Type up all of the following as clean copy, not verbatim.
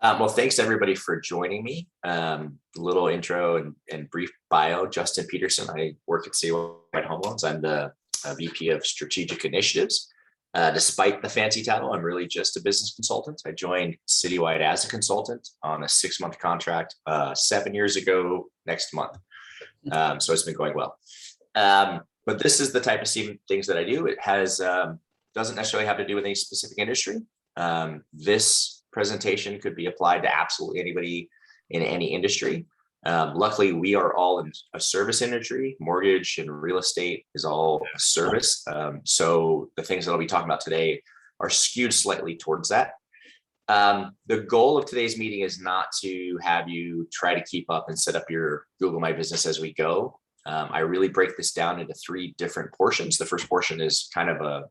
Well, thanks everybody for joining me. Little intro and brief bio. Justin Peterson. I work at CityWide Home Loans. I'm the VP of Strategic Initiatives. Despite the fancy title, I'm really just a business consultant. I joined CityWide as a consultant on a 6-month contract 7 years ago next month. So it's been going well. But this is the type of things that I do. It has doesn't necessarily have to do with any specific industry. This presentation could be applied to absolutely anybody in any industry. Luckily, we are all in a service industry. Mortgage and real estate is all a service. So the things that I'll be talking about today are skewed slightly towards that. The goal of today's meeting is not to have you try to keep up and set up your Google My Business as we go. I really break this down into 3 different portions. The first portion is kind of a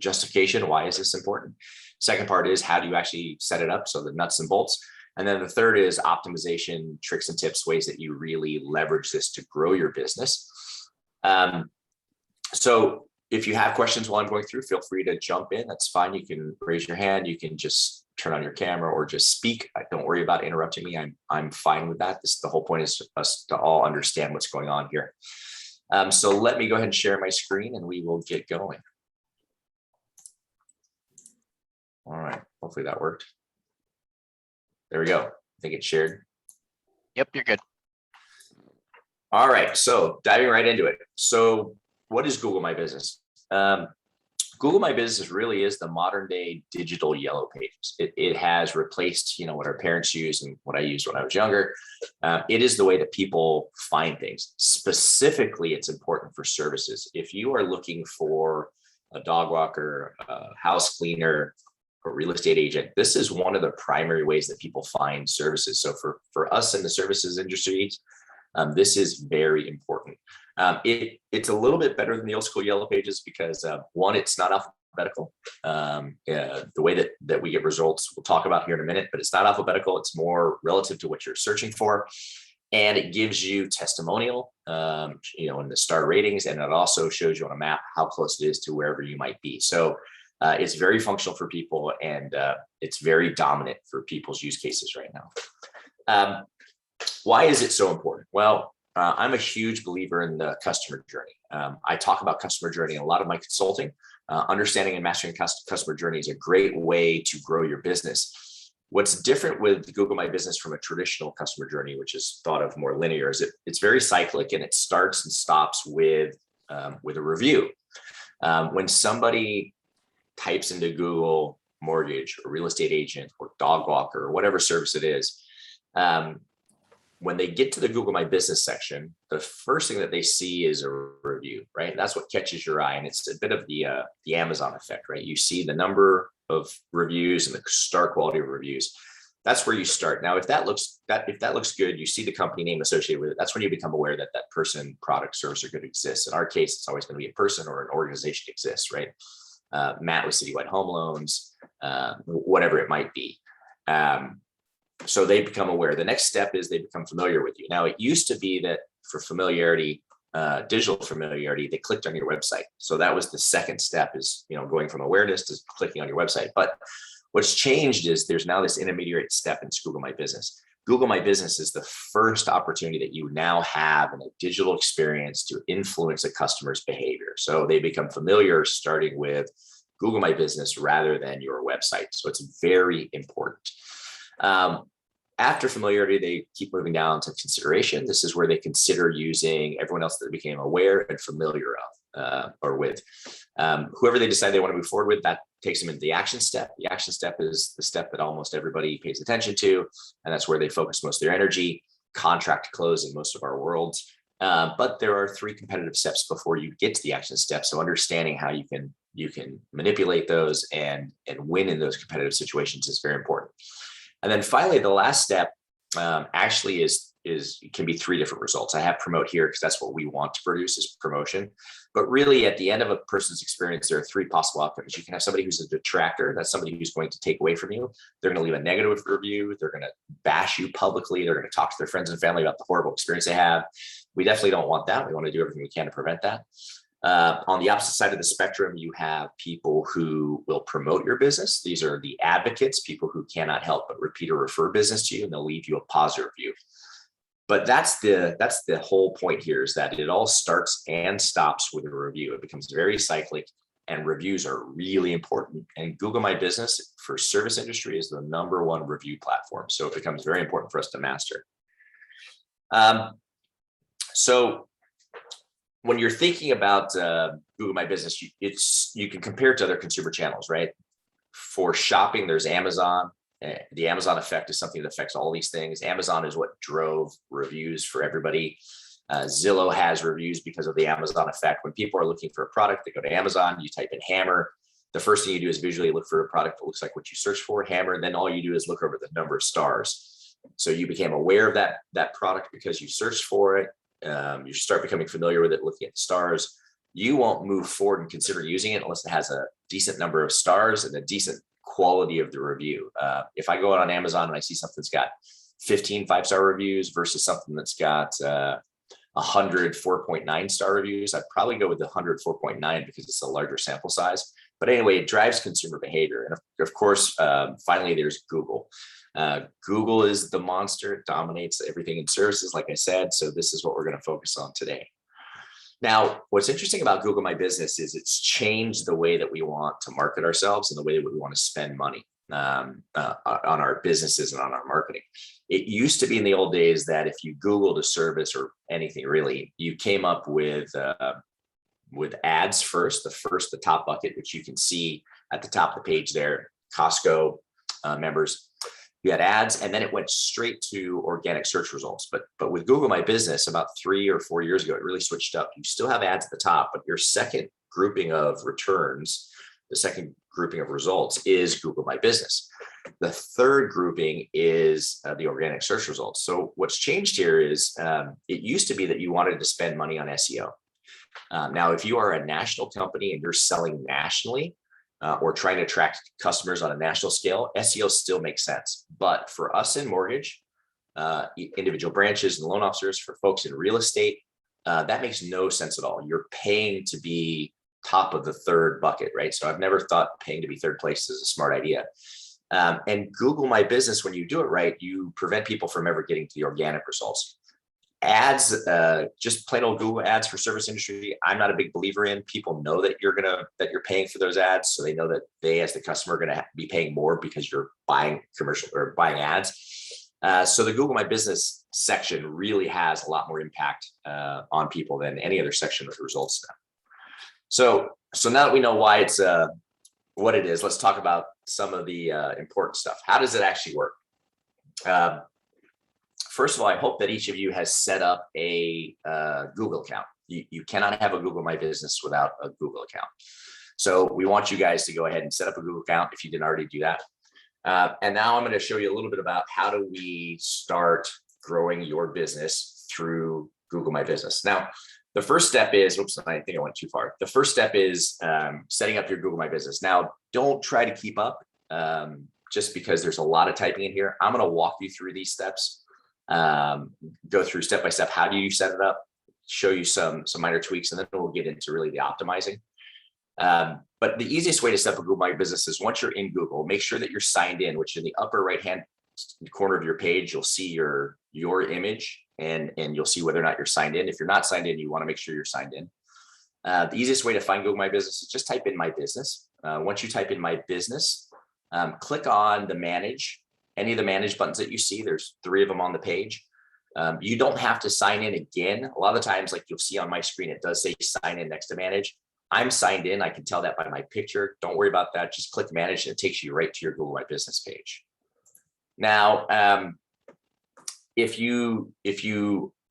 justification. Why is this important? Second part is how do you actually set it up? So the nuts and bolts. And then the third is optimization, tricks and tips, ways that you really leverage this to grow your business. So if you have questions while I'm going through, feel free to jump in. That's fine. You can raise your hand. You can just turn on your camera or just speak. Don't worry about interrupting me. I'm fine with that. The whole point is us to all understand what's going on here. So let me go ahead and share my screen and we will get going. All right, hopefully that worked. There we go. I think it's shared. Yep, you're good. All right, so diving right into it. So what is Google My Business? Google My Business really is the modern day digital yellow pages. It has replaced, what our parents used and what I used when I was younger. It is the way that people find things. Specifically, it's important for services. If you are looking for a dog walker, a house cleaner, a real estate agent, this is one of the primary ways that people find services. So for us in the services industry, this is very important. It's a little bit better than the old school yellow pages because one, it's not alphabetical. The way that we get results, we'll talk about here in a minute, but it's not alphabetical. It's more relative to what you're searching for. And it gives you testimonial, in the star ratings, and it also shows you on a map how close it is to wherever you might be. So it's very functional for people, and it's very dominant for people's use cases right now. Why is it so important? Well, I'm a huge believer in the customer journey. I talk about customer journey in a lot of my consulting. Understanding and mastering customer journey is a great way to grow your business. What's different with Google My Business from a traditional customer journey, which is thought of more linear, is it's very cyclic and it starts and stops with a review. When somebody types into Google mortgage or real estate agent or dog walker or whatever service it is, when they get to the Google My Business section, the first thing that they see is a review, right? And that's what catches your eye. And it's a bit of the Amazon effect, right? You see the number of reviews and the star quality of reviews. That's where you start. Now, if that looks good, you see the company name associated with it. That's when you become aware that that person, product, service, or good exists. In our case, it's always going to be a person or an organization exists, right? Matt with CityWide Home Loans, whatever it might be. So they become aware. The next step is they become familiar with you. Now, it used to be that for familiarity, digital familiarity, they clicked on your website. So that was the second step, is going from awareness to clicking on your website. But what's changed is there's now this intermediate step into Google My Business. Google My Business is the first opportunity that you now have in a digital experience to influence a customer's behavior. So they become familiar starting with Google My Business rather than your website. So it's very important. After familiarity, they keep moving down to consideration. This is where they consider using everyone else that they became aware and familiar of or with. Whoever they decide they want to move forward with, that takes them into the action step. The action step is the step that almost everybody pays attention to, and that's where they focus most of their energy. Contract close in most of our worlds. But there are 3 competitive steps before you get to the action step. So understanding how you can manipulate those and win in those competitive situations is very important. And then finally, the last step actually can be 3 different results. I have promote here because that's what we want to produce, is promotion. But really, at the end of a person's experience, there are 3 possible outcomes. You can have somebody who's a detractor. That's somebody who's going to take away from you. They're going to leave a negative review. They're going to bash you publicly. They're going to talk to their friends and family about the horrible experience they have. We definitely don't want that. We want to do everything we can to prevent that. On the opposite side of the spectrum, you have people who will promote your business. These are the advocates, people who cannot help but repeat or refer business to you, and they'll leave you a positive review. But that's the whole point here, is that it all starts and stops with a review. It becomes very cyclic, and reviews are really important. And Google My Business for service industry is the #1 review platform. So it becomes very important for us to master. So when you're thinking about Google My Business, you can compare it to other consumer channels, right? For shopping, there's Amazon. The Amazon effect is something that affects all these things. Amazon is what drove reviews for everybody. Zillow has reviews because of the Amazon effect. When people are looking for a product, they go to Amazon, you type in hammer. The first thing you do is visually look for a product that looks like what you search for, hammer. And then all you do is look over the number of stars. So you became aware of that product because you searched for it. You start becoming familiar with it, looking at the stars. You won't move forward and consider using it unless it has a decent number of stars and a decent quality of the review. If I go out on Amazon and I see something that's got 15 5-star reviews versus something that's got 100 4.9 star reviews, I'd probably go with the 100 4.9 because it's a larger sample size. But anyway, it drives consumer behavior. And of course, finally, there's Google. Google is the monster. It dominates everything in services, like I said. So this is what we're going to focus on today. Now, what's interesting about Google My Business is it's changed the way that we want to market ourselves and the way that we want to spend money on our businesses and on our marketing. It used to be in the old days that if you Googled a service or anything really, you came up with ads first, the top bucket, which you can see at the top of the page there, Costco members. You had ads, and then it went straight to organic search results. But with Google My Business, about 3 or 4 years ago, it really switched up. You still have ads at the top, but your second grouping of returns, the second grouping of results is Google My Business. The third grouping is the organic search results. So what's changed here is it used to be that you wanted to spend money on SEO. Now, if you are a national company and you're selling nationally, or trying to attract customers on a national scale, SEO still makes sense. But for us in mortgage, individual branches and loan officers, for folks in real estate, that makes no sense at all. You're paying to be top of the third bucket, right? So I've never thought paying to be third place is a smart idea. And Google My Business, when you do it right, you prevent people from ever getting to the organic results. Ads, just plain old Google ads for service industry, I'm not a big believer in. People know that you're paying for those ads, so they know that they, as the customer, are going to be paying more because you're buying commercial or buying ads. So the Google My Business section really has a lot more impact on people than any other section of the results now. So now that we know why it's what it is, let's talk about some of the important stuff. How does it actually work? First of all, I hope that each of you has set up a Google account. You cannot have a Google My Business without a Google account. So we want you guys to go ahead and set up a Google account if you didn't already do that. And now I'm going to show you a little bit about how do we start growing your business through Google My Business. Now, the first step is, oops, I think I went too far. The first step is setting up your Google My Business. Now, don't try to keep up just because there's a lot of typing in here. I'm going to walk you through these steps. Go through step by step. How do you set it up? Show you some minor tweaks, and then we'll get into really the optimizing. But the easiest way to set up a Google My Business is once you're in Google, make sure that you're signed in, which in the upper right-hand corner of your page, you'll see your image and you'll see whether or not you're signed in. If you're not signed in, you want to make sure you're signed in. The easiest way to find Google My Business is just type in My Business. Once you type in My Business, click on the Manage. Any of the manage buttons that you see, there's 3 of them on the page. You don't have to sign in again. A lot of the times, like you'll see on my screen, it does say sign in next to manage. I'm signed in. I can tell that by my picture. Don't worry about that. Just click manage and it takes you right to your Google My Business page. Now, if you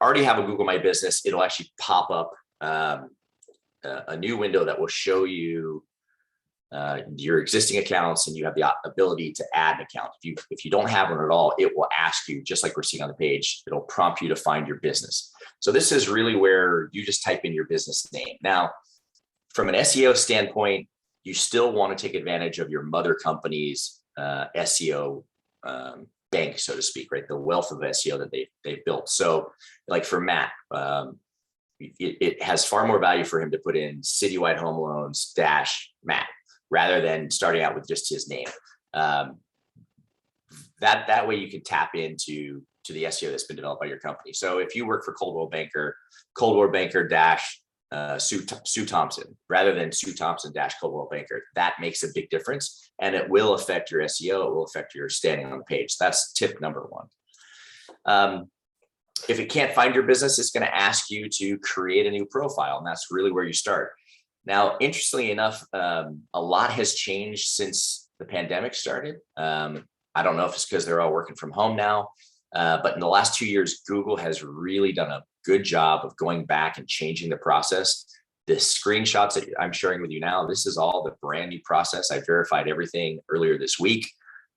already have a Google My Business, it'll actually pop up a new window that will show you your existing accounts, and you have the ability to add an account. If you don't have one at all, it will ask you, just like we're seeing on the page, it'll prompt you to find your business. So this is really where you just type in your business name. Now, from an SEO standpoint, you still want to take advantage of your mother company's SEO bank, so to speak, right? The wealth of SEO that they've built. So like for Matt, it has far more value for him to put in CityWide Home Loans dash Matt rather than starting out with just his name. That way you can tap into the SEO that's been developed by your company. So if you work for Coldwell Banker dash Sue Thompson rather than Sue Thompson dash Coldwell Banker, that makes a big difference, and it will affect your SEO. It will affect your standing on the page. That's tip number one. If it can't find your business, it's going to ask you to create a new profile, and that's really where you start. Now, interestingly enough, a lot has changed since the pandemic started. I don't know if it's because they're all working from home now, but in the last 2 years, Google has really done a good job of going back and changing the process. The screenshots that I'm sharing with you now, this is all the brand new process. I verified everything earlier this week.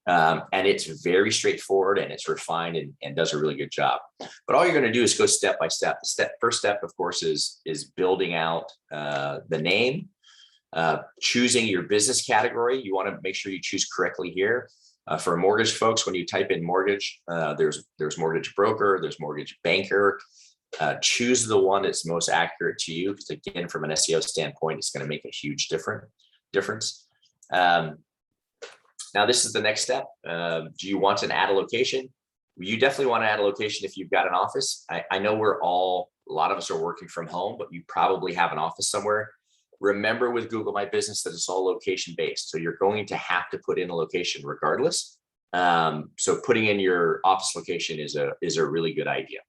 And it's very straightforward, and it's refined and does a really good job. But all you're going to do is go step by step. The first step, of course, is building out the name, choosing your business category. You want to make sure you choose correctly here. For mortgage folks, when you type in mortgage, there's mortgage broker, there's mortgage banker. Choose the one that's most accurate to you, because again, from an SEO standpoint, it's going to make a huge difference. Now, this is the next step. Do you want to add a location? You definitely want to add a location if you've got an office. I know a lot of us are working from home, but you probably have an office somewhere. Remember with Google My Business that it's all location based. So you're going to have to put in a location regardless. So putting in your office location is a really good idea.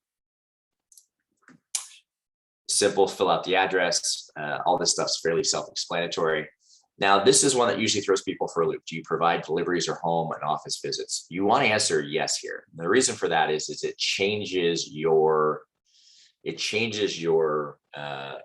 Simple, fill out the address. All this stuff's fairly self-explanatory. Now, this is one that usually throws people for a loop. Do you provide deliveries or home and office visits? You want to answer yes here. And the reason for that is it changes your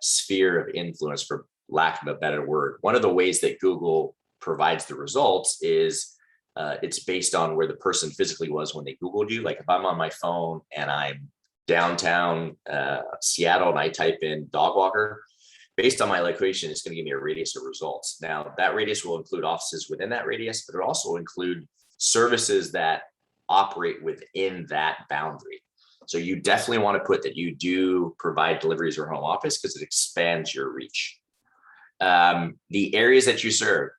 sphere of influence, for lack of a better word. One of the ways that Google provides the results is it's based on where the person physically was when they Googled you. Like if I'm on my phone and I'm downtown Seattle and I type in dog walker, based on my location, it's going to give me a radius of results. Now, that radius will include offices within that radius, but it also include services that operate within that boundary. So you definitely want to put that you do provide deliveries or home office, because it expands your reach. The areas that you serve,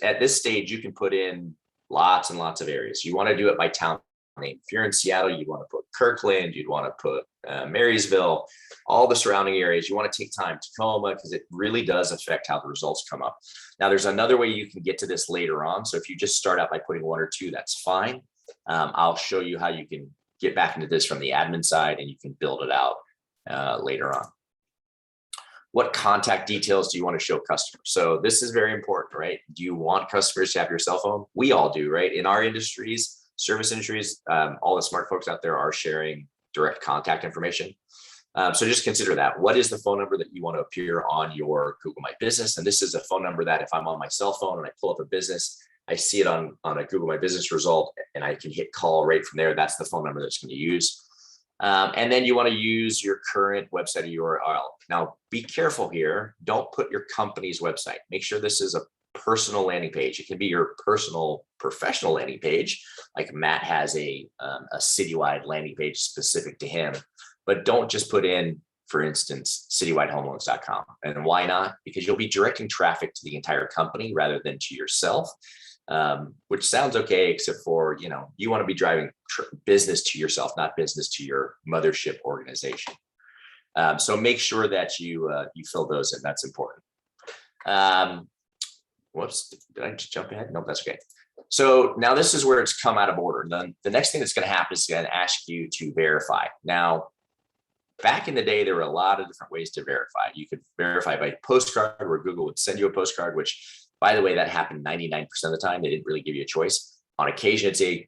at this stage, you can put in lots and lots of areas. You want to do it by town name. If you're in Seattle, you'd want to put Kirkland, you'd want to put Marysville, all the surrounding areas. You want to take time, Tacoma, because it really does affect how the results come up. Now, there's another way you can get to this later on. So if you just start out by putting one or two, that's fine. I'll show you how you can get back into this from the admin side, and you can build it out later on. What contact details do you want to show customers? So this is very important, right? Do you want customers to have your cell phone? We all do, right? In our industries, service industries, all the smart folks out there are sharing direct contact information. So just consider that. What is the phone number that you want to appear on your Google My Business? And this is a phone number that if I'm on my cell phone and I pull up a business, I see it on a Google My Business result, and I can hit call right from there. That's the phone number that's going to use. And then you want to use your current website URL. Now, be careful here. Don't put your company's website. Make sure this is a personal landing page. It can be your personal professional landing page. Like Matt has a CityWide landing page specific to him, but don't just put in, for instance, citywidehomeloans.com. And why not? Because you'll be directing traffic to the entire company rather than to yourself, which sounds okay, except for, you want to be driving business to yourself, not business to your mothership organization. So make sure that you fill those in. That's important. Whoops, did I just jump ahead? No, that's okay. So now this is where it's come out of order. Then the next thing that's going to happen is going to ask you to verify. Now, back in the day, there were a lot of different ways to verify. You could verify by postcard, where Google would send you a postcard, which, by the way, that happened 99% of the time. They didn't really give you a choice. On occasion, it's a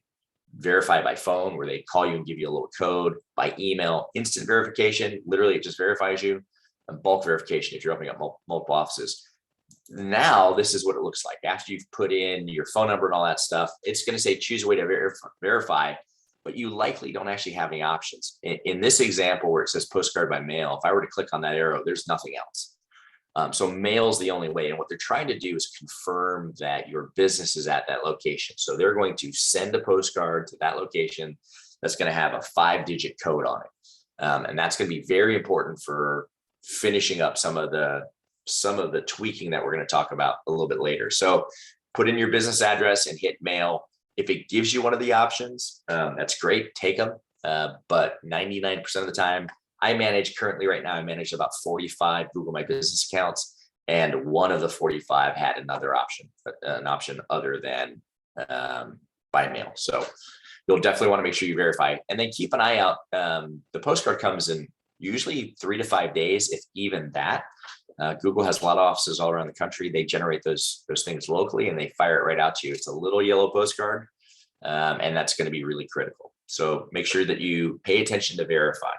verify by phone, where they call you and give you a little code. By email, instant verification, literally it just verifies you. And bulk verification, if you're opening up multiple offices. Now, this is what it looks like. After you've put in your phone number and all that stuff, it's going to say choose a way to verify, but you likely don't actually have any options. In this example where it says postcard by mail, if I were to click on that arrow, there's nothing else. So mail is the only way. And what they're trying to do is confirm that your business is at that location. So they're going to send a postcard to that location that's going to have a 5-digit code on it. And that's going to be very important for finishing up some of the tweaking that we're going to talk about a little bit later. So put in your business address and hit mail. If it gives you one of the options, that's great. Take them. But 99% of the time, I manage about 45 Google My Business accounts, and one of the 45 had another option, an option other than by mail. So you'll definitely want to make sure you verify, and then keep an eye out. The postcard comes in usually 3 to 5 days, if even that. Google has a lot of offices all around the country. They generate those things locally, and they fire it right out to you. It's a little yellow postcard, and that's going to be really critical. So make sure that you pay attention to verify.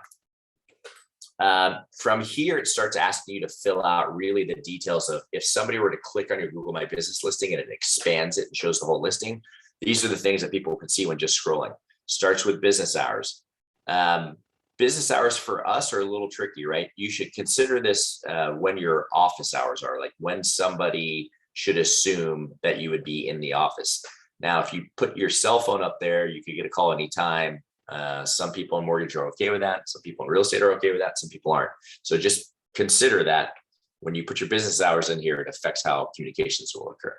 From here, it starts asking you to fill out really the details of, if somebody were to click on your Google My Business listing and it expands it and shows the whole listing, these are the things that people can see when just scrolling. Starts with business hours. Business hours for us are a little tricky, right? You should consider this when your office hours are, like when somebody should assume that you would be in the office. Now, if you put your cell phone up there, you could get a call anytime. Some people in mortgage are okay with that. Some people in real estate are okay with that. Some people aren't. So just consider that when you put your business hours in here, it affects how communications will occur.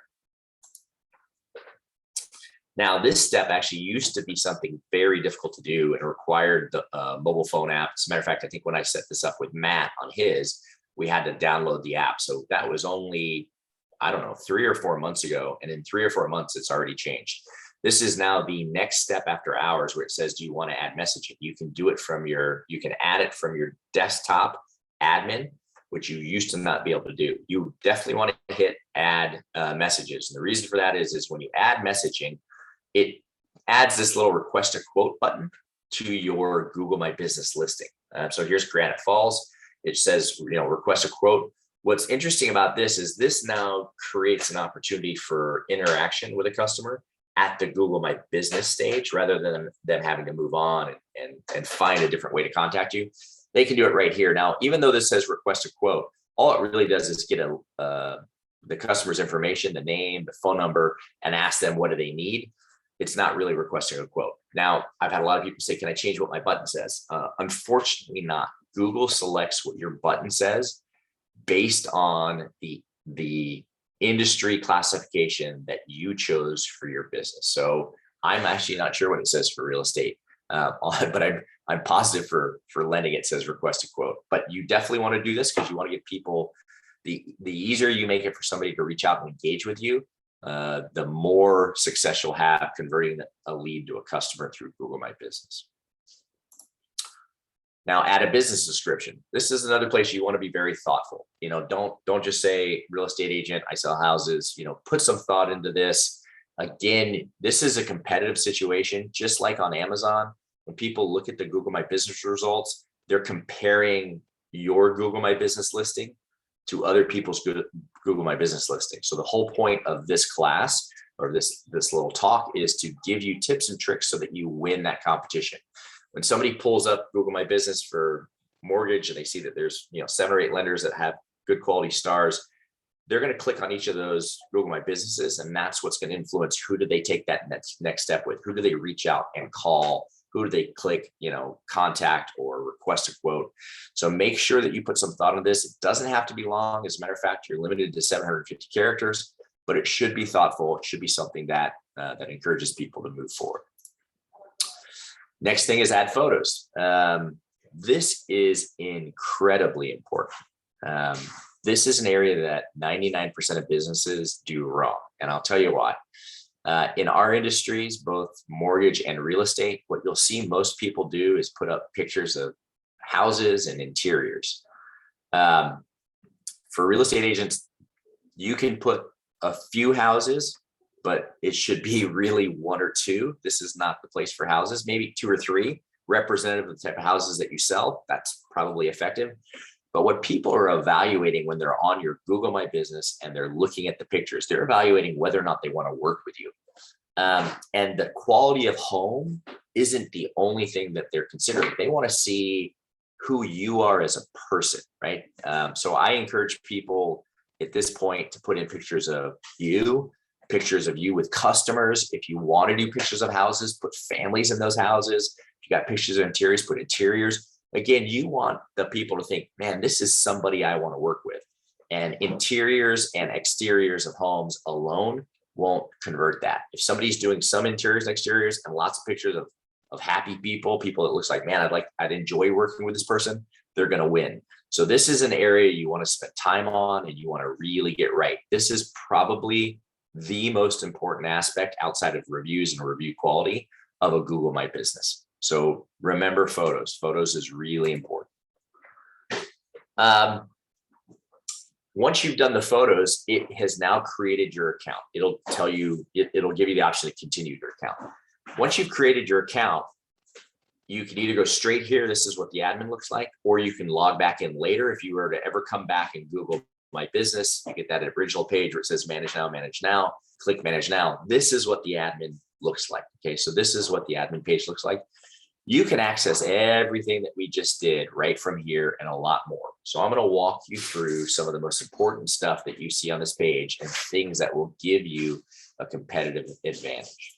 Now, this step actually used to be something very difficult to do and required the mobile phone app. As a matter of fact, I think when I set this up with Matt on his, we had to download the app. So that was only, I don't know, 3 or 4 months ago. And in 3 or 4 months, it's already changed. This is now the next step after hours, where it says, do you want to add messaging? You can do it you can add it from your desktop admin, which you used to not be able to do. You definitely want to hit add messages. And the reason for that is when you add messaging, it adds this little request a quote button to your Google My Business listing. So here's Granite Falls. It says, request a quote. What's interesting about this is this now creates an opportunity for interaction with a customer at the Google My Business stage, rather than them having to move on and find a different way to contact you. They can do it right here. Now, even though this says request a quote, all it really does is get the customer's information, the name, the phone number, and ask them what do they need. It's not really requesting a quote. Now, I've had a lot of people say, can I change what my button says? Unfortunately not. Google selects what your button says based on the industry classification that you chose for your business. So I'm actually not sure what it says for real estate, but I'm positive for lending it says request a quote. But you definitely want to do this because you want to give people, the easier you make it for somebody to reach out and engage with you, the more success you'll have converting a lead to a customer through Google My Business. Now, add a business description. This is another place you want to be very thoughtful. Don't just say real estate agent, I sell houses. Put some thought into this. Again, this is a competitive situation, just like on Amazon. When people look at the Google My Business results, they're comparing your Google My Business listing to other people's Google My Business listing. So the whole point of this class, or this little talk, is to give you tips and tricks so that you win that competition. When somebody pulls up Google My Business for mortgage and they see that there's 7 or 8 lenders that have good quality stars, they're going to click on each of those Google My Businesses, and that's what's going to influence who do they take that next step with, who do they reach out and call, who do they click, contact or request a quote. So make sure that you put some thought into this. It doesn't have to be long. As a matter of fact, you're limited to 750 characters, but it should be thoughtful. It should be something that encourages people to move forward. Next thing is add photos. This is incredibly important. This is an area that 99% of businesses do wrong. And I'll tell you why. In our industries, both mortgage and real estate, what you'll see most people do is put up pictures of houses and interiors. For real estate agents, you can put a few houses, but it should be really 1 or 2. This is not the place for houses, maybe 2 or 3 representative of the type of houses that you sell. That's probably effective. But what people are evaluating when they're on your Google My Business and they're looking at the pictures, they're evaluating whether or not they want to work with you. And the quality of home isn't the only thing that they're considering. They want to see who you are as a person, right? So I encourage people at this point to put in pictures of you with customers. If you want to do pictures of houses, put families in those houses. If you got pictures of interiors, put interiors. Again, you want the people to think, man, this is somebody I want to work with. And interiors and exteriors of homes alone won't convert that. If somebody's doing some interiors and exteriors and lots of pictures of happy people that looks like, man, I'd enjoy working with this person, they're going to win. So this is an area you want to spend time on and you want to really get right. This is probably the most important aspect outside of reviews and review quality of a Google My Business. So remember photos. Photos is really important. Once you've done the photos, it has now created your account. It'll tell you, it'll give you the option to continue your account. Once you've created your account, you can either go straight here, this is what the admin looks like, or you can log back in later. If you were to ever come back and Google My Business, you get that original page where it says manage now, click manage now. This is what the admin looks like. Okay, so this is what the admin page looks like. You can access everything that we just did right from here and a lot more. So I'm going to walk you through some of the most important stuff that you see on this page and things that will give you a competitive advantage.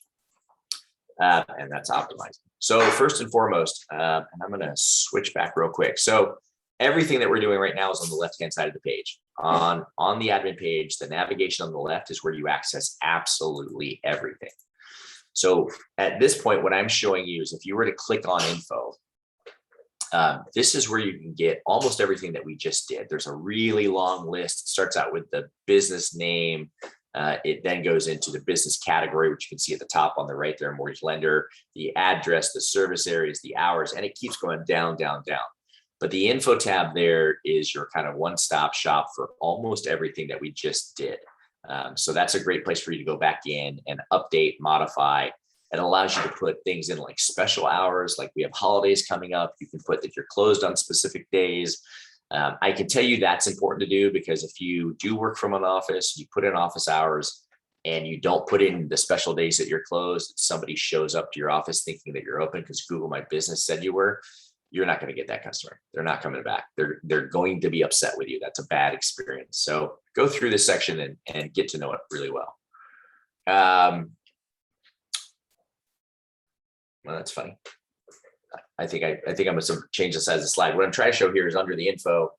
And that's optimizing. So first and foremost, and I'm going to switch back real quick. So everything that we're doing right now is on the left-hand side of the page. On the admin page, the navigation on the left is where you access absolutely everything. So at this point, what I'm showing you is if you were to click on info, this is where you can get almost everything that we just did. There's a really long list. It starts out with the business name. It then goes into the business category, which you can see at the top on the right there, mortgage lender, the address, the service areas, the hours, and it keeps going down, down, down. But the info tab there is your kind of one-stop shop for almost everything that we just did. So that's a great place for you to go back in and update, modify. It allows you to put things in like special hours, like we have holidays coming up. You can put that you're closed on specific days. I can tell you that's important to do because if you do work from an office, you put in office hours and you don't put in the special days that you're closed, somebody shows up to your office thinking that you're open because Google My Business said you were, you're not going to get that customer. They're not coming back. They're going to be upset with you. That's a bad experience. So go through this section and get to know it really well. Well, that's funny. I think I'm going to change the size of the slide. What I'm trying to show here is under the info.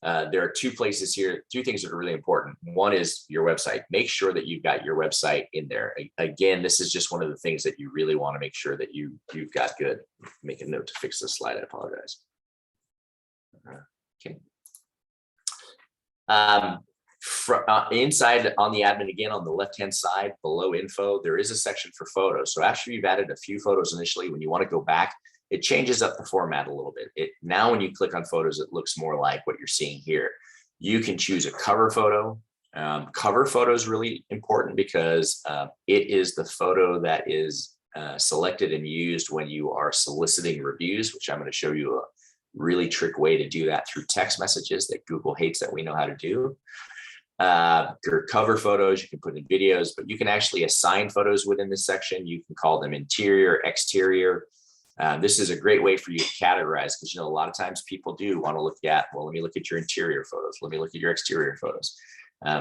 There are two places here, two things that are really important. One is your website. Make sure that you've got your website in there. Again, this is just one of the things that you really want to make sure that you've got good. Make a note to fix this slide. I apologize. Okay. Inside on the admin, again, on the left-hand side below info, there is a section for photos. So after you've added a few photos initially, when you want to go back, it changes up the format a little bit. Now when you click on photos, it looks more like what you're seeing here. You can choose a cover photo. Cover photo is really important because it is the photo that is selected and used when you are soliciting reviews, which I'm going to show you a really trick way to do that through text messages that Google hates that we know how to do. Your cover photos, you can put in videos, but you can actually assign photos within this section. You can call them interior, exterior. This is a great way for you to categorize because, you know, a lot of times people do want to look at, well, let me look at your interior photos. Let me look at your exterior photos.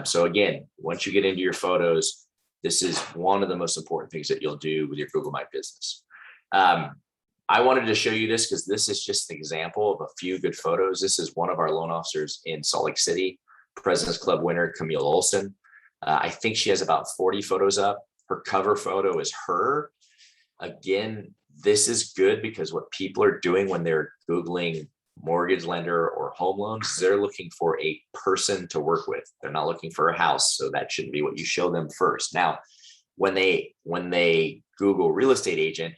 So again, once you get into your photos, this is one of the most important things that you'll do with your Google My Business. I wanted to show you this because this is just an example of a few good photos. This is one of our loan officers in Salt Lake City, President's Club winner, Camille Olson. I think she has about 40 photos up. Her cover photo is her. Again, this is good because what people are doing when they're Googling mortgage lender or home loans, they're looking for a person to work with. They're not looking for a house. So that shouldn't be what you show them first. Now, when they Google real estate agent,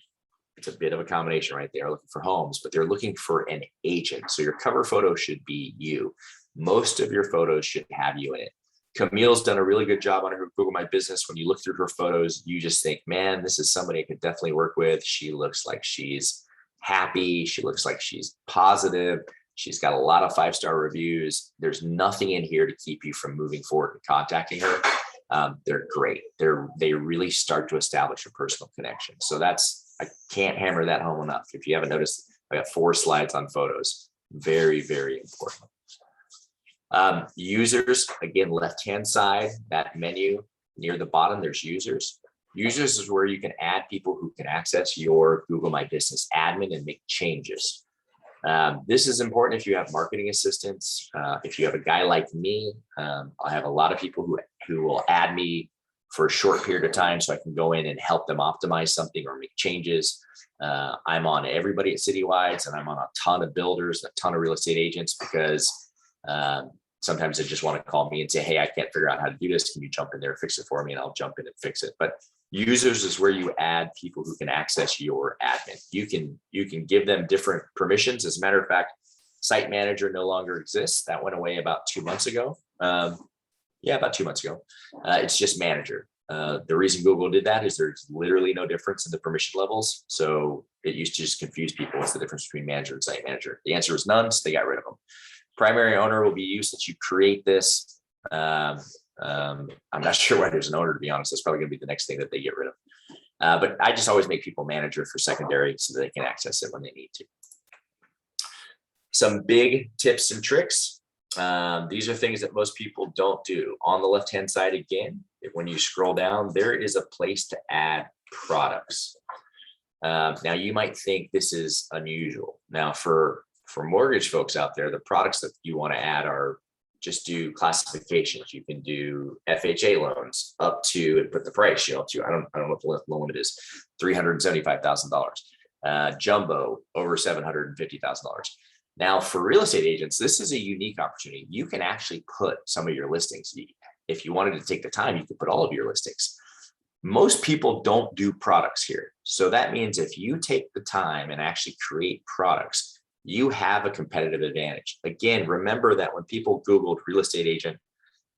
it's a bit of a combination, right? They are looking for homes, but they're looking for an agent. So your cover photo should be you. Most of your photos should have you in it. Camille's done a really good job on her Google My Business. When you look through her photos, you just think, man, this is somebody I could definitely work with. She looks like she's happy. She looks like she's positive. She's got a lot of 5-star reviews. There's nothing in here to keep you from moving forward and contacting her. They're great. They really start to establish a personal connection. So I can't hammer that home enough. If you haven't noticed, I got 4 slides on photos. Very, very important. Users, again, left-hand side, that menu near the bottom, there's users. Users is where you can add people who can access your Google My Business admin and make changes. This is important if you have marketing assistants. If you have a guy like me, I have a lot of people who will add me for a short period of time so I can go in and help them optimize something or make changes. I'm on everybody at CityWides, and I'm on a ton of builders, a ton of real estate agents, because sometimes they just want to call me and say, hey, I can't figure out how to do this. Can you jump in there and fix it for me? And I'll jump in and fix it. But users is where you add people who can access your admin. You can give them different permissions. As a matter of fact, site manager no longer exists. That went away about 2 months ago. About 2 months ago. It's just manager. The reason Google did that is there's literally no difference in the permission levels. So it used to just confuse people. What's the difference between manager and site manager? The answer was none, so they got rid of them. Primary owner will be you since you create this. I'm not sure why there's an owner, to be honest. That's probably going to be the next thing that they get rid of. But I just always make people manager for secondary so that they can access it when they need to. Some big tips and tricks. These are things that most people don't do. On the left-hand side, again, when you scroll down, there is a place to add products. Now, you might think this is unusual. Now, for mortgage folks out there, the products that you want to add are just do classifications. You can do FHA loans up to, and put the price, up to, I don't know what the loan limit is, $375,000. Jumbo over $750,000. Now, for real estate agents, this is a unique opportunity. You can actually put some of your listings. If you wanted to take the time, you could put all of your listings. Most people don't do products here. So that means if you take the time and actually create products, you have a competitive advantage. Again, remember that when people Googled real estate agent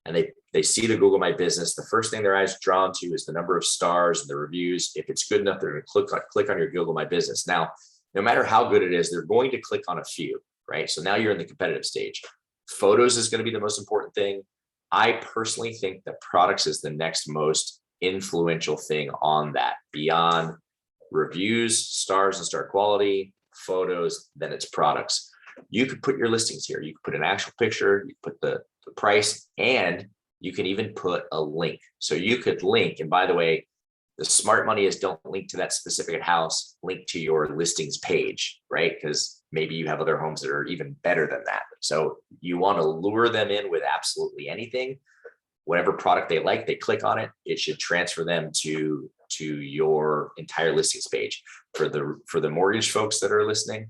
and they see the Google My Business, the first thing their eyes are drawn to is the number of stars and the reviews. If it's good enough, they're going to click on your Google My Business. Now, no matter how good it is, they're going to click on a few, right? So now you're in the competitive stage. Photos is going to be the most important thing. I personally think that products is the next most influential thing on that, beyond reviews, stars and star quality, photos, then it's products. You could put your listings here. You could put an actual picture, you put the price, and you can even put a link. So you could link, and by the way, the smart money is don't link to that specific house, link to your listings page, right? Because maybe you have other homes that are even better than that. So you want to lure them in with absolutely anything. Whatever product they like, they click on it, it should transfer them to your entire listings page. For the mortgage folks that are listening,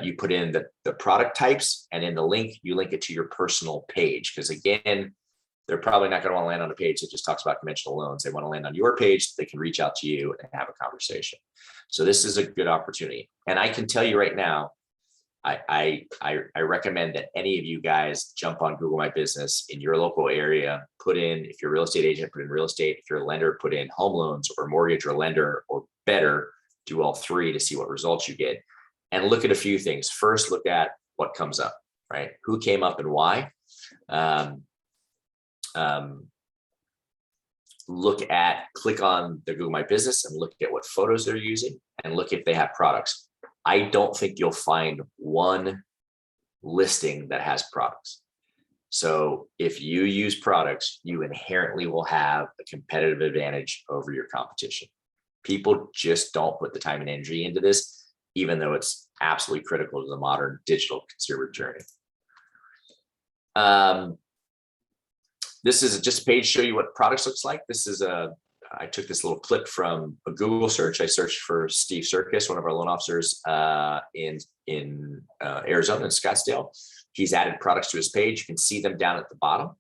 you put in the product types, and in the link, you link it to your personal page. Because again, they're probably not going to want to land on a page that just talks about conventional loans. They want to land on your page. They can reach out to you and have a conversation. So this is a good opportunity. And I can tell you right now, I recommend that any of you guys jump on Google My Business in your local area. Put in, if you're a real estate agent, put in real estate. If you're a lender, put in home loans or mortgage or lender, or better, do all three to see what results you get. And look at a few things. First, look at what comes up, right? Who came up and why? Click on the Google My Business and look at what photos they're using, and look if they have products. I don't think you'll find one listing that has products. So if you use products, you inherently will have a competitive advantage over your competition. People just don't put the time and energy into this, even though it's absolutely critical to the modern digital consumer journey. This is just a page to show you what products looks like. I took this little clip from a Google search. I searched for Steve Serkis, one of our loan officers in Arizona, in Scottsdale. He's added products to his page. You can see them down at the bottom.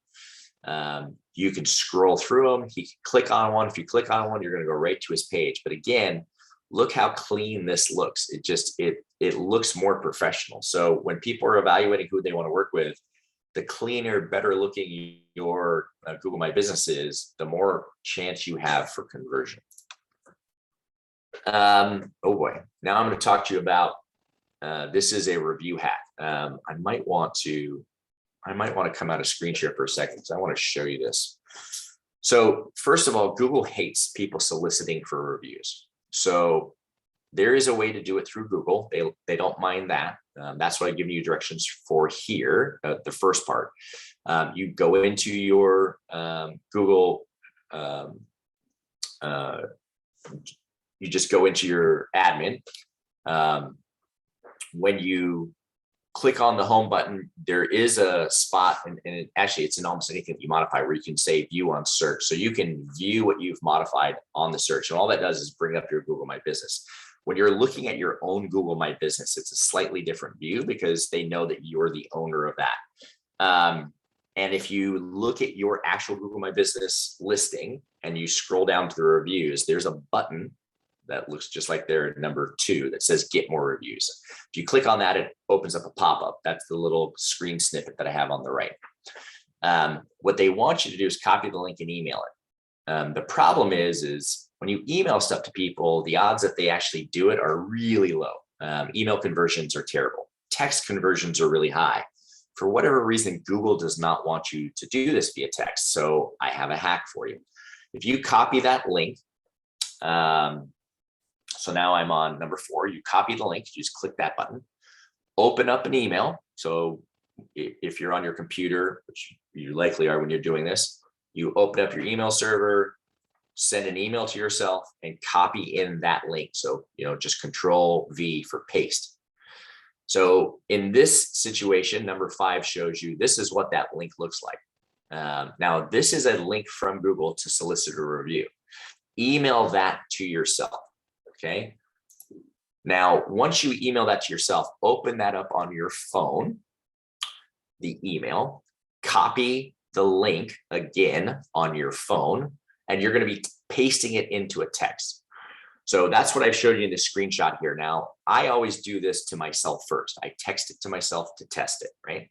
You can scroll through them. He can click on one. If you click on one, you're going to go right to his page. But again, look how clean this looks. It looks more professional. So when people are evaluating who they want to work with, the cleaner, better looking your Google My Business is, the more chance you have for conversion. Oh boy. Now I'm going to talk to you about, this is a review hack. I might want to come out of screen share for a second because I want to show you this. So first of all, Google hates people soliciting for reviews. So there is a way to do it through Google. They don't mind that. That's what I've given you directions for here, the first part. You go into your Google, you just go into your admin. when you click on the home button, there is a spot, and actually it's in almost anything that you modify where you can say view on search. So you can view what you've modified on the search. And all that does is bring up your Google My Business. When you're looking at your own Google My Business, it's a slightly different view because they know that you're the owner of that. And if you look at your actual Google My Business listing and you scroll down to the reviews, there's a button that looks just like their number 2 that says get more reviews. If you click on that, it opens up a pop-up. That's the little screen snippet that I have on the right. What they want you to do is copy the link and email it. The problem is when you email stuff to people, the odds that they actually do it are really low. Email conversions are terrible. Text conversions are really high. For whatever reason, Google does not want you to do this via text. So I have a hack for you. If you copy that link, so now I'm on number 4, you copy the link, you just click that button, open up an email. So if you're on your computer, which you likely are when you're doing this, you open up your email server, send an email to yourself and copy in that link. So, just Control V for paste. So in this situation, number 5 shows you this is what that link looks like. Now, this is a link from Google to solicit a review. Email that to yourself. Okay. Now, once you email that to yourself, open that up on your phone, the email, copy the link again on your phone, and you're going to be pasting it into a text. So that's what I've showed you in this screenshot here. Now, I always do this to myself first. I text it to myself to test it, right?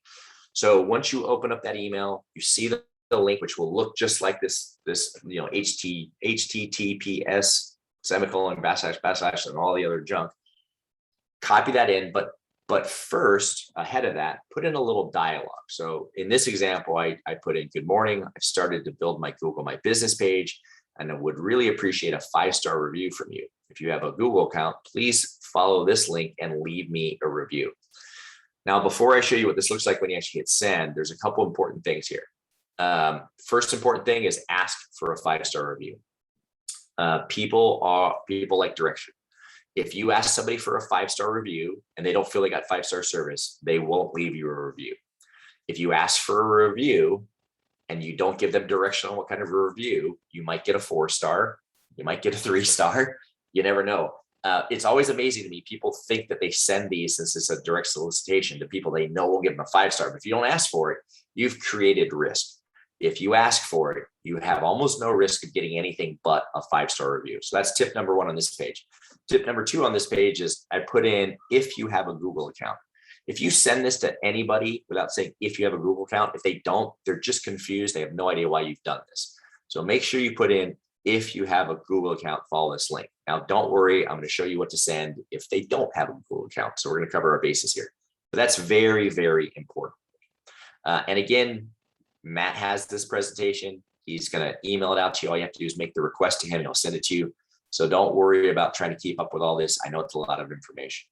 So once you open up that email, you see the link, which will look just like this HTTPS semicolon, // and all the other junk. Copy that in, but first, ahead of that, put in a little dialogue. So in this example, I put in, good morning. I've started to build my Google My Business page, and I would really appreciate a 5-star review from you. If you have a Google account, please follow this link and leave me a review. Now, before I show you what this looks like when you actually hit send, there's a couple important things here. First important thing is ask for a 5-star review. People like direction. If you ask somebody for a 5-star review and they don't feel they got 5-star service, they won't leave you a review. If you ask for a review and you don't give them direction on what kind of a review, you might get a 4-star, you might get a 3-star, you never know. It's always amazing to me. People think that they send these, since it's a direct solicitation, to people they know will give them a 5-star. But if you don't ask for it, you've created risk. If you ask for it, you have almost no risk of getting anything but a 5-star review. So that's tip number 1 on this page. Tip number 2 on this page is I put in, if you have a Google account. If you send this to anybody without saying, if you have a Google account, if they don't, they're just confused. They have no idea why you've done this. So make sure you put in, if you have a Google account, follow this link. Now, don't worry, I'm going to show you what to send if they don't have a Google account. So we're going to cover our bases here. But that's very, very important. And again, Matt has this presentation. He's going to email it out to you. All you have to do is make the request to him and he'll send it to you. So don't worry about trying to keep up with all this. I know it's a lot of information.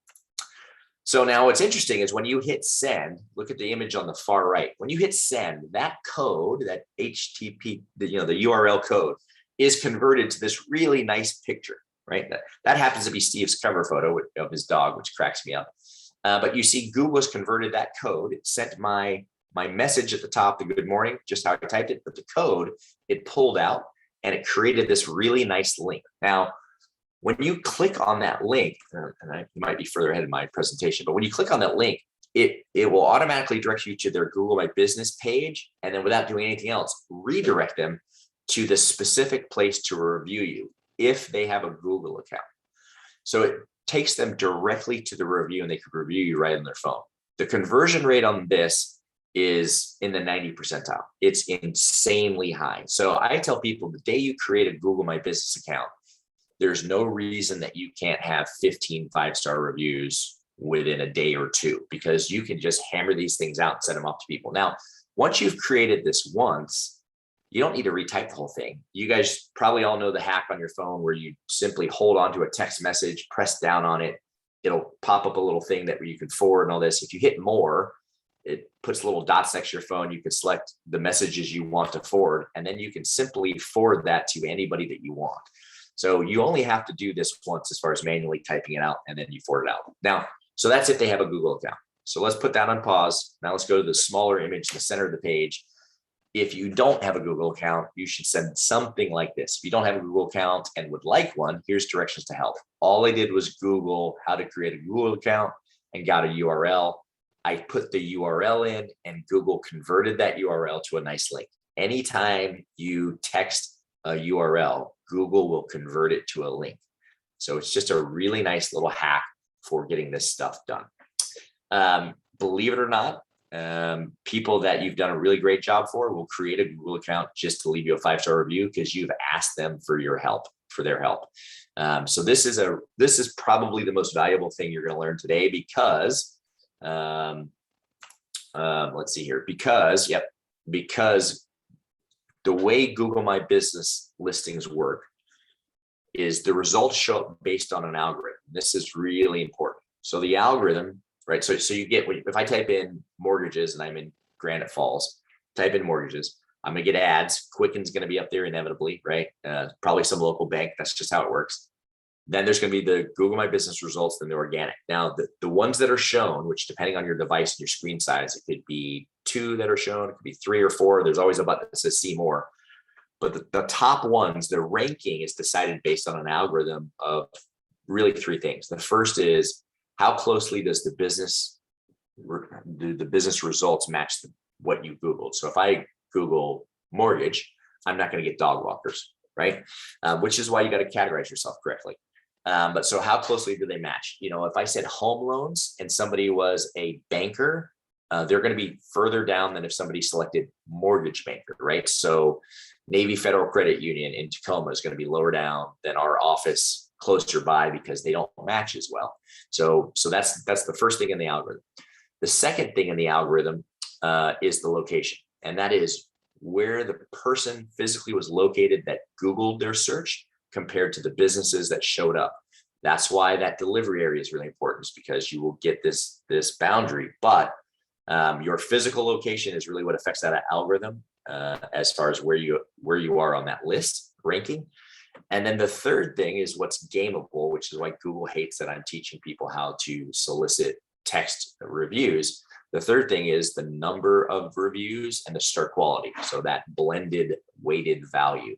So now what's interesting is when you hit send, look at the image on the far right. When you hit send, that code, that HTTP, the URL code is converted to this really nice picture, right? That happens to be Steve's cover photo of his dog, which cracks me up. But you see Google has converted that code. It sent my message at the top, the good morning, just how I typed it, but the code, it pulled out and it created this really nice link. Now, when you click on that link, and I might be further ahead in my presentation, but when you click on that link, it will automatically direct you to their Google My Business page, and then without doing anything else, redirect them to the specific place to review you if they have a Google account. So it takes them directly to the review and they can review you right on their phone. The conversion rate on this is in the 90 percentile. It's insanely high. So I tell people the day you create a Google My Business account, there's no reason that you can't have 15 5-star reviews within a day or two, because you can just hammer these things out and send them off to people. Now, once you've created this once, you don't need to retype the whole thing. You guys probably all know the hack on your phone where you simply hold onto a text message, press down on it. It'll pop up a little thing that you can forward and all this. If you hit more, it puts little dots next to your phone. You can select the messages you want to forward, and then you can simply forward that to anybody that you want. So you only have to do this once as far as manually typing it out, and then you forward it out. Now, So that's if they have a Google account. So let's put that on pause. Now let's go to the smaller image in the center of the page. If you don't have a Google account, you should send something like this. If you don't have a Google account and would like one, here's directions to help. All I did was Google how to create a Google account and got a URL. I put the URL in and Google converted that URL to a nice link. Anytime you text a URL, Google will convert it to a link. So it's just a really nice little hack for getting this stuff done. Believe it or not, people that you've done a really great job for will create a Google account just to leave you a 5-star review because you've asked them for your help, for their help. So this is probably the most valuable thing you're going to learn today because let's see here, because the way Google My Business listings work is the results show up based on an algorithm. This is really important. So the algorithm, right? So you get, if I type in mortgages and I'm in Granite Falls, type in mortgages, I'm gonna get ads. Quicken's gonna be up there inevitably, right? Probably some local bank. That's just how it works. Then there's gonna be the Google My Business results, then the organic. Now, the ones that are shown, which depending on your device and your screen size, it could be 2 that are shown, it could be 3 or 4. There's always a button that says see more. But the top ones, the ranking is decided based on an algorithm of really 3 things. The first is how closely does the business results match what you Googled. So if I Google mortgage, I'm not going to get dog walkers, right? Which is why you got to categorize yourself correctly. But so how closely do they match? You know, if I said home loans and somebody was a banker, they're going to be further down than if somebody selected mortgage banker, right? So Navy Federal Credit Union in Tacoma is going to be lower down than our office closer by because they don't match as well. So that's the first thing in the algorithm. The second thing in the algorithm is the location, and that is where the person physically was located that Googled their search compared to the businesses that showed up. That's why that delivery area is really important, is because you will get this boundary, but your physical location is really what affects that algorithm as far as where you are on that list ranking. And then the third thing is what's gameable, which is why Google hates that I'm teaching people how to solicit text reviews. The third thing is the number of reviews and the start quality. So that blended weighted value.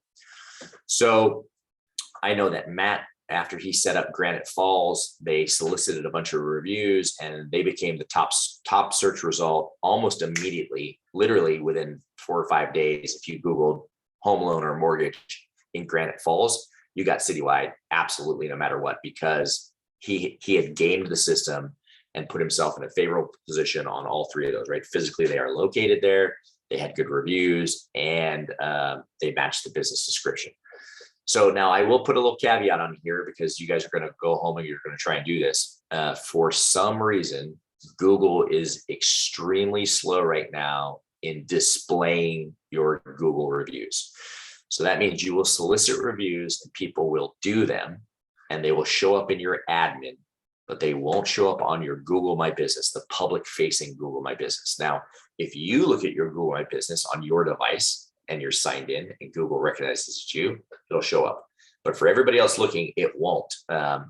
So I know that Matt, after he set up Granite Falls, they solicited a bunch of reviews and they became the top search result almost immediately, literally within 4 or 5 days. If you Googled home loan or mortgage in Granite Falls, you got CityWide absolutely no matter what, because he had gamed the system and put himself in a favorable position on all 3 of those, right? Physically, they are located there, they had good reviews, and they matched the business description. So now I will put a little caveat on here because you guys are going to go home and you're going to try and do this. For some reason, Google is extremely slow right now in displaying your Google reviews. So that means you will solicit reviews and people will do them and they will show up in your admin, but they won't show up on your Google My Business, the public facing Google My Business. Now, if you look at your Google My Business on your device and you're signed in and Google recognizes it's you, it'll show up. But for everybody else looking, it won't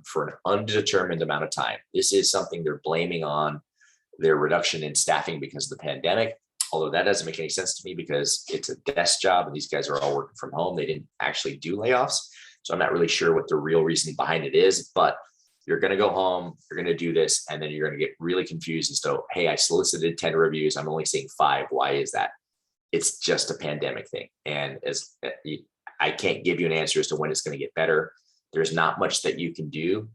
for an undetermined amount of time. This is something they're blaming on their reduction in staffing because of the pandemic. Although that doesn't make any sense to me because it's a desk job and these guys are all working from home. They didn't actually do layoffs. So I'm not really sure what the real reasoning behind it is, but you're going to go home, you're going to do this, and then you're going to get really confused as to, hey, I solicited 10 reviews. I'm only seeing 5. Why is that? It's just a pandemic thing. And I can't give you an answer as to when it's going to get better. There's not much that you can do.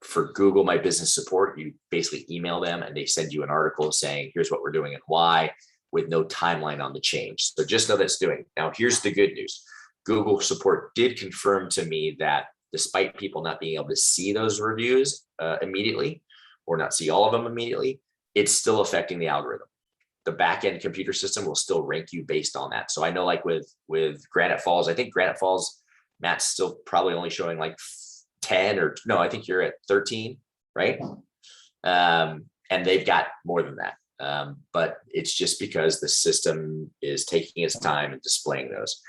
For Google My Business support, you basically email them and they send you an article saying, here's what we're doing and why, with no timeline on the change. So just know that's doing. Now, here's the good news. Google support did confirm to me that despite people not being able to see those reviews immediately or not see all of them immediately, it's still affecting the algorithm. The back-end computer system will still rank you based on that. So I know like with Granite Falls, I think Granite Falls, Matt's still probably only showing like 10 or no, I think you're at 13, right? And they've got more than that. But it's just because the system is taking its time and displaying those.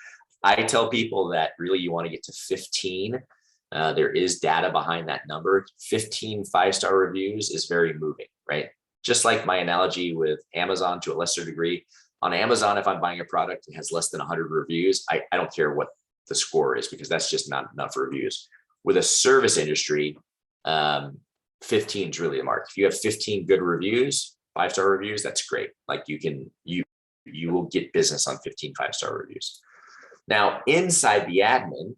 I tell people that really you want to get to 15 There is data behind that number. 15 5-star reviews is very moving, right? Just like my analogy with Amazon to a lesser degree. On Amazon, if I'm buying a product that has less than 100 reviews, I don't care what the score is, because that's just not enough reviews. With a service industry, 15 is really the mark. If you have 15 good reviews, 5-star reviews, that's great. Like you will get business on 15 5-star reviews. Now, inside the admin,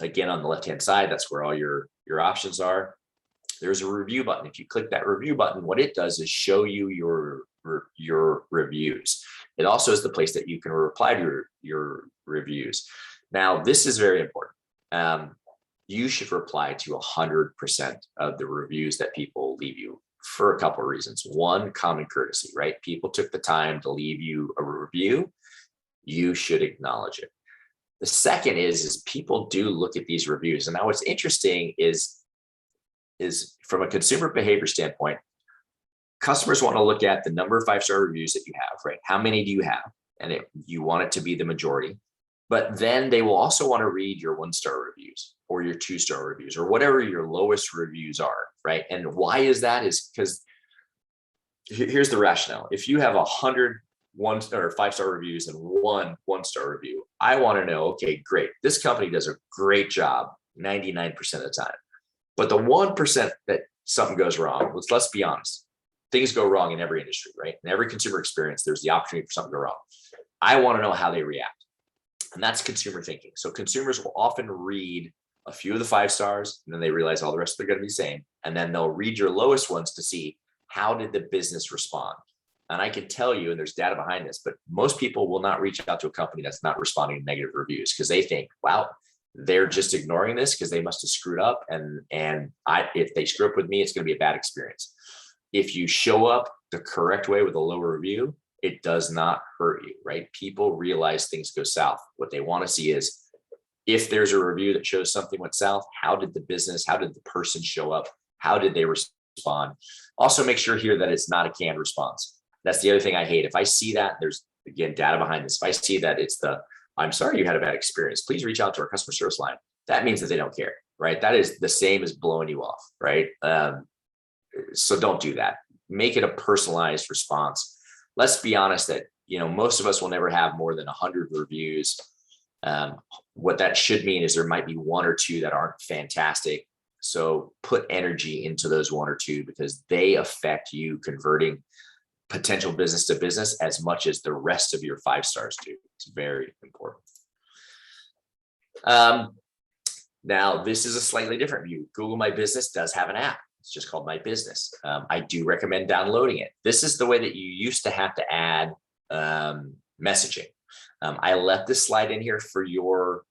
again, on the left-hand side, that's where all your options are. There's a review button. If you click that review button, what it does is show you your reviews. It also is the place that you can reply to your reviews. Now, this is very important. You should reply to 100% of the reviews that people leave you for a couple of reasons. One, common courtesy, right? People took the time to leave you a review. You should acknowledge it. The second is people do look at these reviews. And now what's interesting is from a consumer behavior standpoint, customers want to look at the number of 5-star reviews that you have, right? How many do you have? And you want it to be the majority. But then they will also want to read your 1-star reviews or your 2-star reviews or whatever your lowest reviews are, right? And why is that? Is because here's the rationale. If you have 100 1-star or 5-star reviews and one 1-star review, I want to know, okay, great. This company does a great job 99% of the time. But the 1% that something goes wrong, let's be honest. Things go wrong in every industry, right? In every consumer experience, there's the opportunity for something to go wrong. I want to know how they react. And that's consumer thinking. So consumers will often read a few of the 5 stars, and then they realize all the rest are going to be the same. And then they'll read your lowest ones to see how did the business respond. And I can tell you, and there's data behind this, but most people will not reach out to a company that's not responding to negative reviews because they think, wow, they're just ignoring this because they must have screwed up. And if they screw up with me, it's going to be a bad experience. If you show up the correct way with a low review, it does not hurt you, right? People realize things go south. What they want to see is if there's a review that shows something went south, how did the person show up? How did they respond? Also make sure here that it's not a canned response. That's the other thing I hate. If I see that, there's again, data behind this. If I see that it's I'm sorry you had a bad experience, please reach out to our customer service line. That means that they don't care, right? That is the same as blowing you off, right? So don't do that. Make it a personalized response. Let's be honest that, most of us will never have more than 100 reviews. What that should mean is there might be 1 or 2 that aren't fantastic. So put energy into those 1 or 2 because they affect you converting potential business to business as much as the rest of your 5 stars do. It's very important. Now, this is a slightly different view. Google My Business does have an app. It's just called My Business. I do recommend downloading it. This is the way that you used to have to add messaging. I left this slide in here for your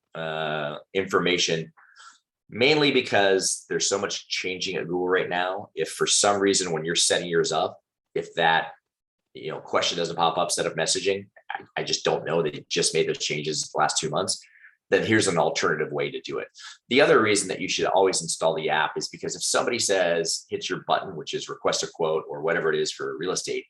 information, mainly because there's so much changing at Google right now. If for some reason when you're setting yours up, if that question doesn't pop up, set up messaging, I just don't know. They just made those changes the last 2 months. Then here's an alternative way to do it. The other reason that you should always install the app is because if somebody hits your button, which is request a quote or whatever it is for real estate,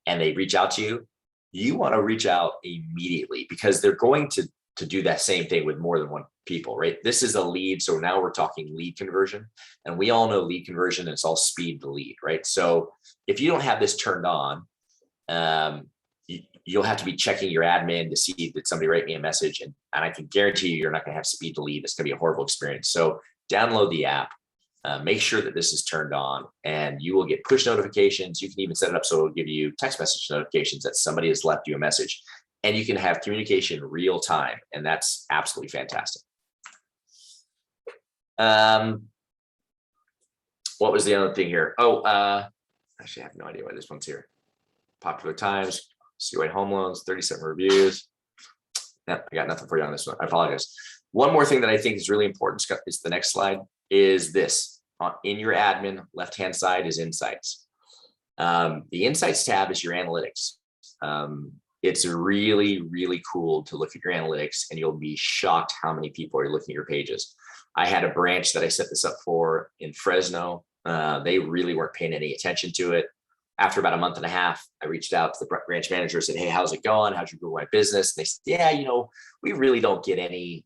and they reach out to you, you want to reach out immediately because they're going to do that same thing with more than 1 people, right? This is a lead. So now we're talking lead conversion, and we all know lead conversion, it's all speed to lead, right? So if you don't have this turned on, you'll have to be checking your admin to see did somebody write me a message, and I can guarantee you're not going to have speed to lead. It's going to be a horrible experience. So download the app, make sure that this is turned on, and you will get push notifications. You can even set it up so it'll give you text message notifications that somebody has left you a message, and you can have communication real time, and that's absolutely fantastic. What was the other thing here? Actually, I have no idea why this one's here. Popular Times, CityWide Home Loans, 37 reviews. Yep, I got nothing for you on this one. I apologize. One more thing that I think is really important is the next slide is this. In your admin, left-hand side is Insights. The Insights tab is your analytics. It's really, really cool to look at your analytics, and you'll be shocked how many people are looking at your pages. I had a branch that I set this up for in Fresno. They really weren't paying any attention to it. After about a month and a half, I reached out to the branch manager and said, hey, how's it going? How'd you grow my business? And they said, yeah, we really don't get any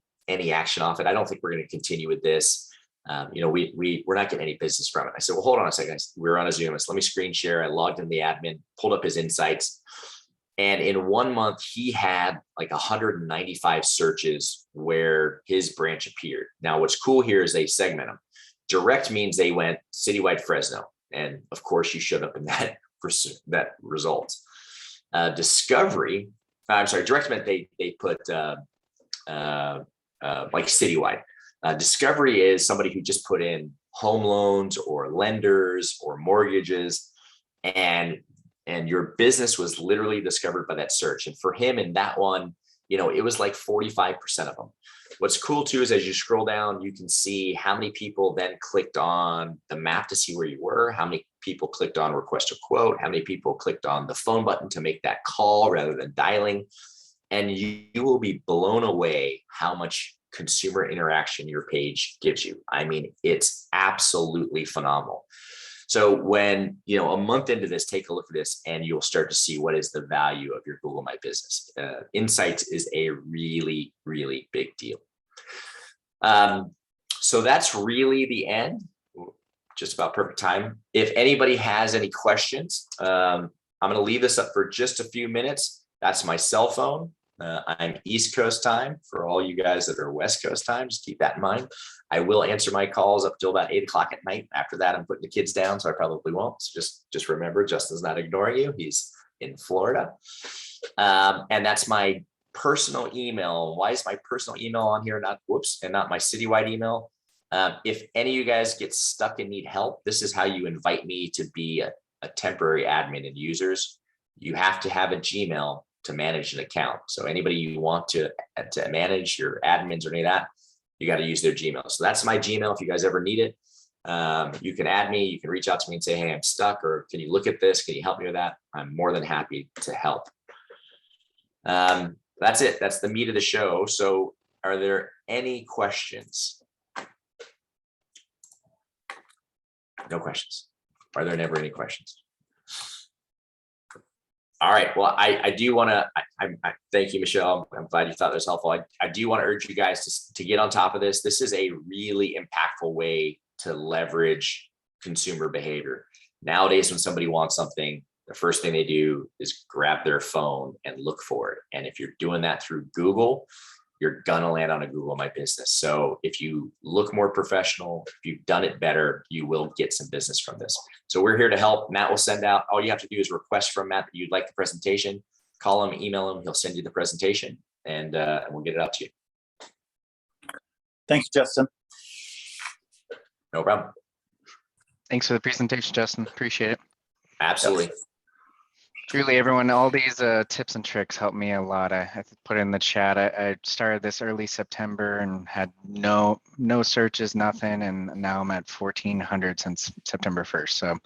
action off it. I don't think we're going to continue with this. we're not getting any business from it. I said, well, hold on a second. We were on a Zoom. I said, let me screen share. I logged in the admin, pulled up his insights. And in 1 month, he had like 195 searches where his branch appeared. Now, what's cool here is they segment them. Direct means they went citywide Fresno. And of course, you showed up in that result. Discovery, I'm sorry, direct meant they put like citywide. Discovery is somebody who just put in home loans or lenders or mortgages, and your business was literally discovered by that search. And for him in that one, it was like 45% of them. What's cool too is as you scroll down, you can see how many people then clicked on the map to see where you were, how many people clicked on request a quote, how many people clicked on the phone button to make that call rather than dialing. And you will be blown away how much consumer interaction your page gives you. I mean, it's absolutely phenomenal. So when, a month into this, take a look at this and you'll start to see what is the value of your Google My Business. Insights is a really, really big deal. So that's really the end, just about perfect time. If anybody has any questions, I'm going to leave this up for just a few minutes. That's my cell phone. I'm East Coast time. For all you guys that are West Coast time, just keep that in mind. I will answer my calls up till about 8 o'clock at night. After that, I'm putting the kids down, so I probably won't. So just remember, Justin's not ignoring you. He's in Florida. And that's my personal email. Why is my personal email on here, and not my citywide email? If any of you guys get stuck and need help, this is how you invite me to be a temporary admin and users. You have to have a Gmail to manage an account. So anybody you want to manage your admins or any of that, you got to use their Gmail. So that's my Gmail. If you guys ever need it, you can add me, you can reach out to me and say, hey, I'm stuck, or can you look at this? Can you help me with that? I'm more than happy to help. That's it. That's the meat of the show. So are there any questions? No questions. Are there never any questions? All right. Well, I do want to, I thank you, Michelle. I'm glad you thought that was helpful. I do want to urge you guys to get on top of this. This is a really impactful way to leverage consumer behavior. Nowadays, when somebody wants something, the first thing they do is grab their phone and look for it. And if you're doing that through Google, you're going to land on a Google My Business. So if you look more professional, if you've done it better, you will get some business from this. So we're here to help. Matt will send out, all you have to do is request from Matt that you'd like the presentation, call him, email him, he'll send you the presentation, and we'll get it out to you. Thanks, Justin. No problem. Thanks for the presentation, Justin. Appreciate it. Absolutely. Yes. Truly, everyone, all these tips and tricks helped me a lot. I put it in the chat. I started this early September and had no searches, nothing, and now I'm at 1,400 since September 1st. So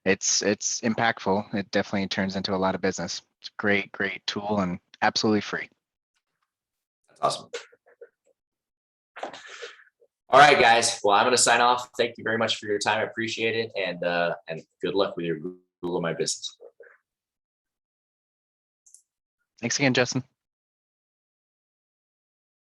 it's impactful. It definitely turns into a lot of business. It's a great tool and absolutely free. That's awesome. All right, guys. Well, I'm going to sign off. Thank you very much for your time. I appreciate it, and good luck with your Google My Business. Thanks again, Justin.